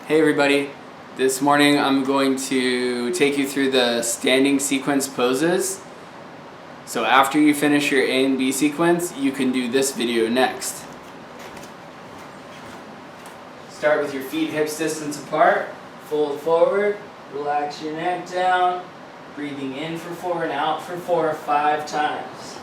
Hey everybody, this morning I'm going to take you through the standing sequence poses. So after you finish your A and B sequence, you can do this video next. Start with your feet hips distance apart, fold forward, relax your neck down, breathing in for 4 and out for 4 or 5 times.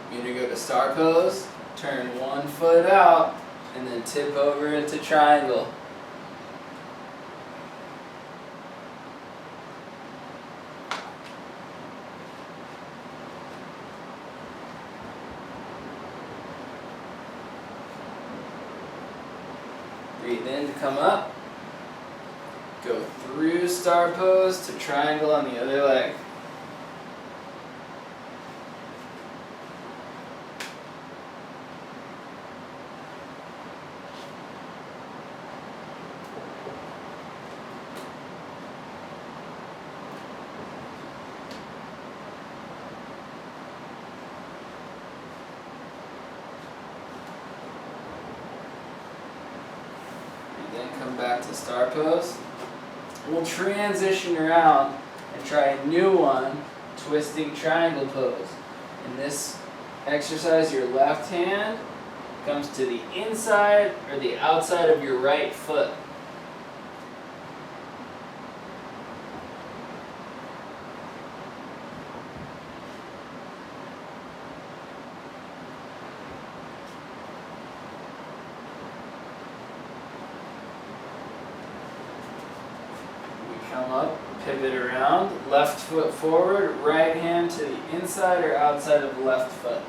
You're going to go to star pose, turn one foot out, and then tip over into triangle. Breathe in to come up. Go through star pose to triangle on the other leg. Then come back to star pose. We'll transition around and try a new one, twisting triangle pose. In this exercise, your left hand comes to the inside or the outside of your right foot. Come up, pivot around, left foot forward, right hand to the inside or outside of the left foot.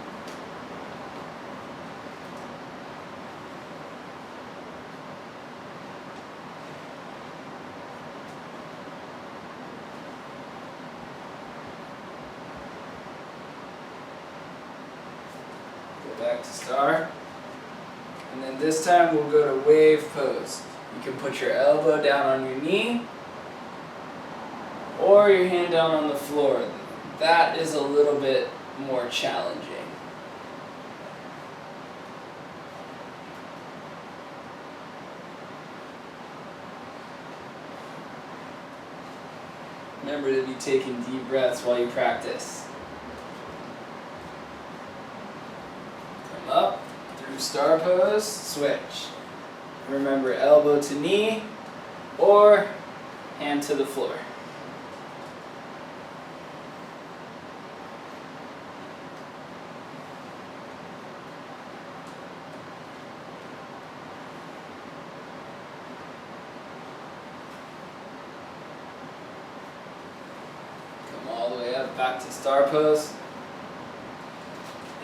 Go back to star. And then this time we'll go to wave pose. You can put your elbow down on your knee, or your hand down on the floor. That is a little bit more challenging. Remember to be taking deep breaths while you practice. Come up, through star pose, switch. Remember, elbow to knee, or hand to the floor. All the way up, back to star pose.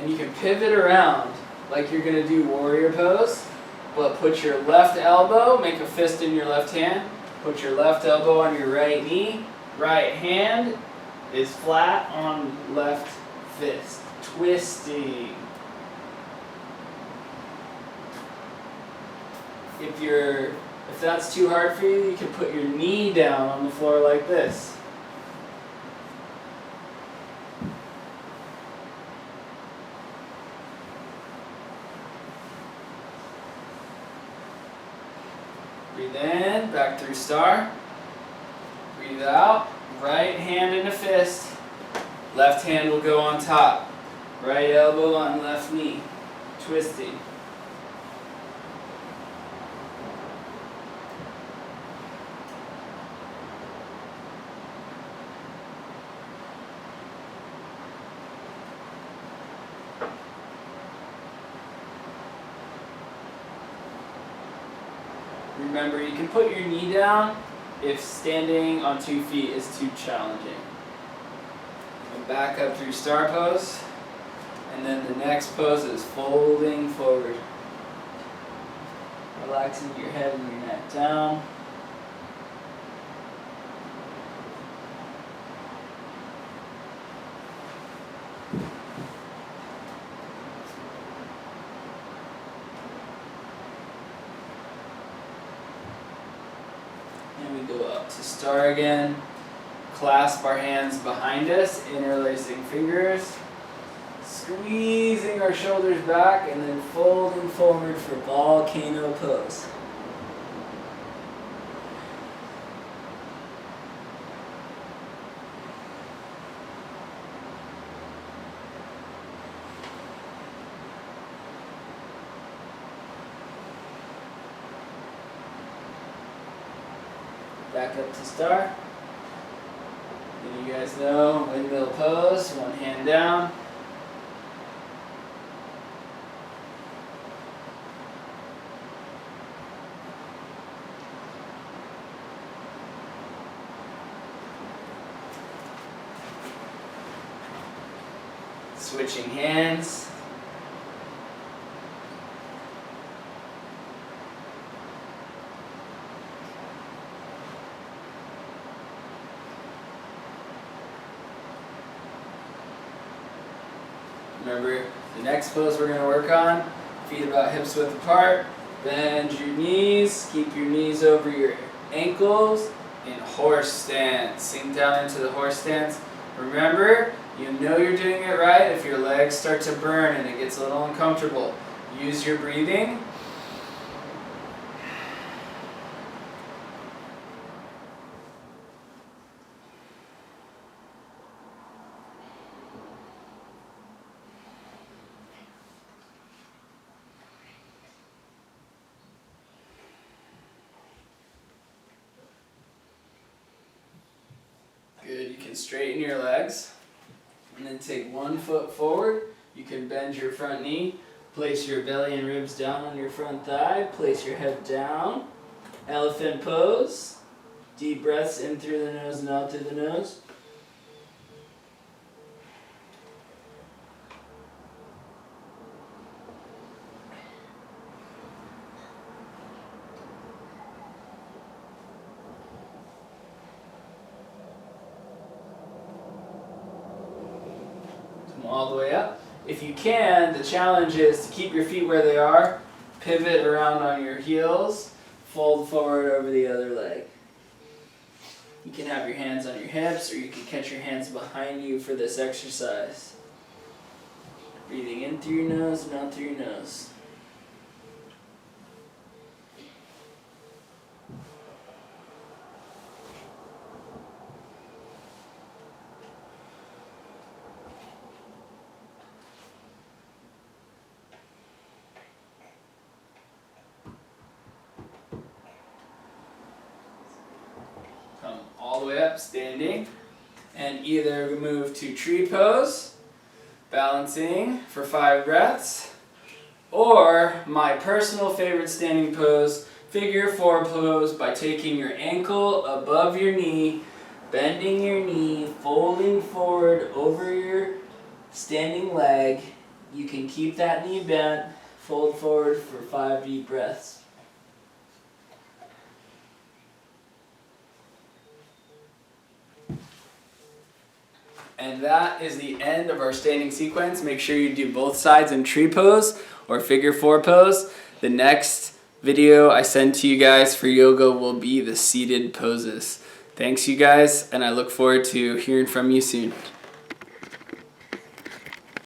And you can pivot around like you're going to do warrior pose, but put your left elbow, make a fist in your left hand, put your left elbow on your right knee, right hand is flat on left fist, twisting. If that's too hard for you, you can put your knee down on the floor like this. Breathe in, back through star. Breathe out, right hand in a fist. Left hand will go on top. Right elbow on left knee, twisting. Remember, you can put your knee down if standing on 2 feet is too challenging. And back up through star pose. And then the next pose is folding forward. Relaxing your head and your neck down. up to star again. Clasp our hands behind us, interlacing fingers. Squeezing our shoulders back and then folding forward for volcano pose. Back up to star. And you guys know, windmill pose, one hand down. Switching hands. Remember, the next pose we're going to work on, feet about hips width apart, bend your knees, keep your knees over your ankles, in horse stance. Sink down into the horse stance. Remember, you know you're doing it right if your legs start to burn and it gets a little uncomfortable. Use your breathing. Good, you can straighten your legs and then take one foot forward. You can bend your front knee, place your belly and ribs down on your front thigh, place your head down. Elephant pose. Deep breaths in through the nose and out through the nose. All the way up. If you can, the challenge is to keep your feet where they are, pivot around on your heels, fold forward over the other leg. You can have your hands on your hips or you can catch your hands behind you for this exercise. Breathing in through your nose and out through your nose. Come all the way up, standing, and either move to tree pose, balancing for 5 breaths, or my personal favorite standing pose, figure 4 pose, by taking your ankle above your knee, bending your knee, folding forward over your standing leg. You can keep that knee bent, fold forward for 5 deep breaths. And that is the end of our standing sequence. Make sure you do both sides in tree pose or figure 4 pose. The next video I send to you guys for yoga will be the seated poses. Thanks you guys, and I look forward to hearing from you soon.